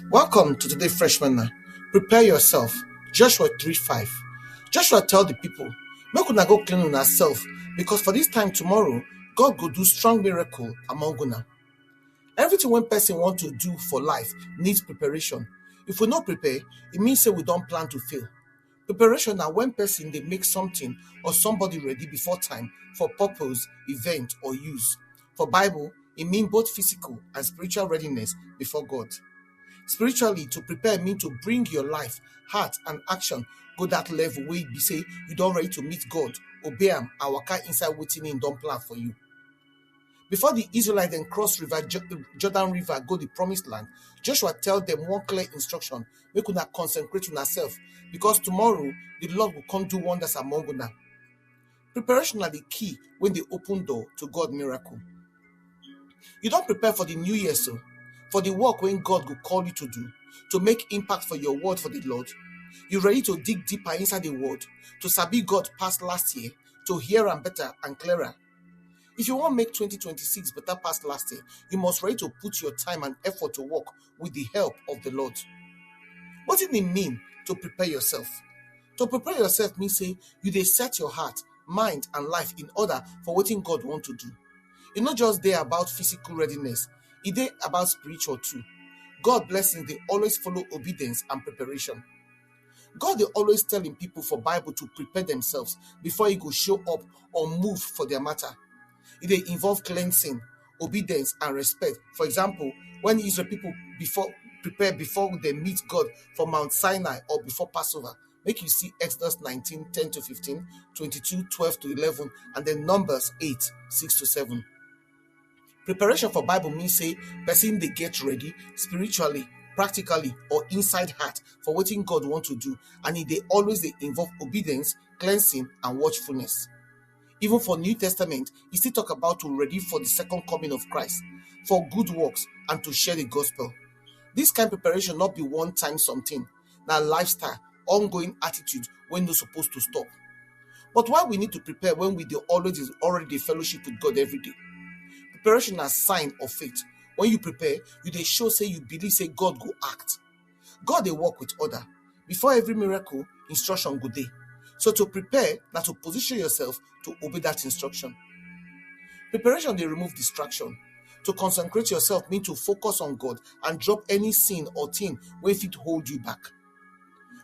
Welcome to today's freshman. Prepare yourself. Joshua 3:5. Joshua tell the people, make una go clean una self, because for this time tomorrow, God go do strong miracle among una. Everything one person want to do for life needs preparation. If we not prepare, it means say we don't plan to fail. Preparation na when person they make something or somebody ready before time for purpose, event, or use. For Bible, it means both physical and spiritual readiness before God. Spiritually, to prepare means to bring your life, heart, and action go that level where you be say you don't ready to meet God, obey him, and waka inside waiting in don't plan for you. Before the Israelites then cross Jordan River, go the promised land, Joshua tell them one clear instruction: make una consecrate una self, because tomorrow the Lord will come do wonders among una. Preparation are the key when they open door to God miracle. You don't prepare for the new year, so for the work when God will call you to make impact for your word for the Lord. You ready to dig deeper inside the word, to sabi God past last year, to hear am better and clearer. If you want to make 2026 better past last year, you must ready to put your time and effort to work with the help of the Lord. What does it mean to prepare yourself? To prepare yourself means say you dey set your heart, mind, and life in order for what God want to do. It's not just there about physical readiness, it's there about spiritual too. God blessings, they always follow obedience and preparation. God they always telling people for Bible to prepare themselves before he go show up or move for their matter. It they involve cleansing, obedience, and respect. For example, when Israel people prepare before they meet God for Mount Sinai or before Passover, make you see Exodus 19:10-15, 22:12-11, and then Numbers 8:6-7. Preparation for Bible means say person they get ready spiritually, practically, or inside heart for what God want to do, and they always they involve obedience, cleansing, and watchfulness. Even for New Testament, he still talk about to ready for the second coming of Christ, for good works, and to share the gospel. This kind of preparation not be one time something, now lifestyle, ongoing attitude when no supposed to stop. But why we need to prepare when we do already fellowship with God every day? Preparation is sign of faith. When you prepare, you they show say you believe say God go act. God they work with order. Before every miracle, instruction go day. So to prepare, now to position yourself to obey that instruction. Preparation they remove distraction. To consecrate yourself means to focus on God and drop any sin or thing where it hold you back.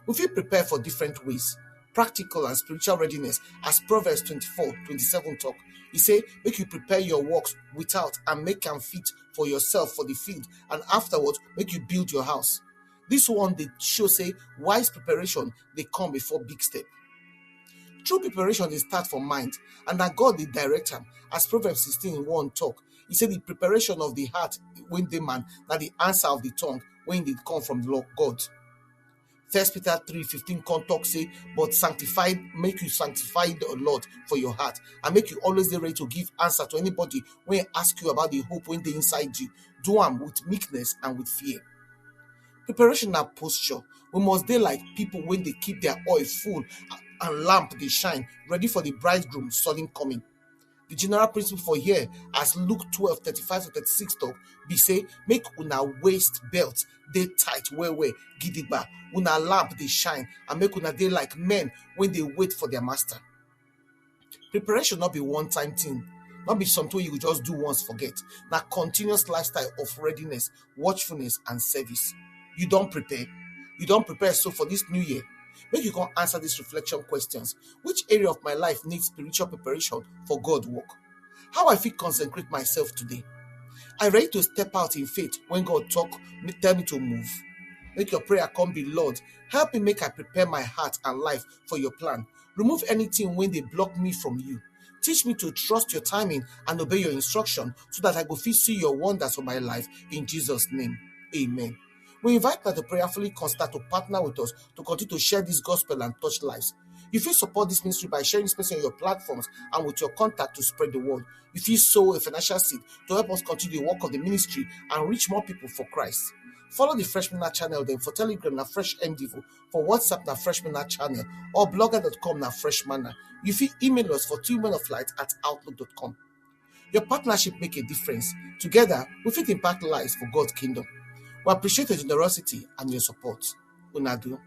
We feel prepare for different ways. Practical and spiritual readiness, as Proverbs 24:27 talk. He say, make you prepare your works without and make them fit for yourself for the field, and afterwards make you build your house. This one they show say wise preparation they come before big step. True preparation they start from mind, and that God they direct them. As Proverbs 16:1 talk, he said the preparation of the heart when the man, that the answer of the tongue when they come from the Lord God. 1 Peter 3:15 talk say, but make you sanctify the Lord for your heart, and make you always be ready to give answer to anybody when ask you about the hope when they inside you. Do them with meekness and with fear. Preparation and posture. We must be like people when they keep their oil full and lamp they shine, ready for the bridegroom sudden coming. The general principle for here, as Luke 12:35-36 talk, be say, make una waist belt they tight where gidigba, una lamp they shine, and make una they like men when they wait for their master. Preparation not be one time thing, not be something you just do once forget. Now continuous lifestyle of readiness, watchfulness, and service. You don't prepare so for this new year. Make you can answer these reflection questions. Which area of my life needs spiritual preparation for God work? How I feel consecrate myself today? I ready to step out in faith when God tell me to move. Make your prayer come be, Lord, help me make I prepare my heart and life for your plan. Remove anything when they block me from you. Teach me to trust your timing and obey your instruction so that I go see your wonders for my life in Jesus' name. Amen. We invite you to prayerfully consider to partner with us to continue to share this gospel and touch lives. If you support this ministry by sharing this message on your platforms and with your contact to spread the word, if you sow a financial seed to help us continue the work of the ministry and reach more people for Christ. Follow the Freshman channel then for Telegram na Fresh MDivo, for WhatsApp na Freshman channel, or blogger.com na Freshman. You can email us for 2menoflight@outlook.com. Your partnership make a difference. Together, we fit impact lives for God's kingdom. We appreciate your generosity and your support. Una do.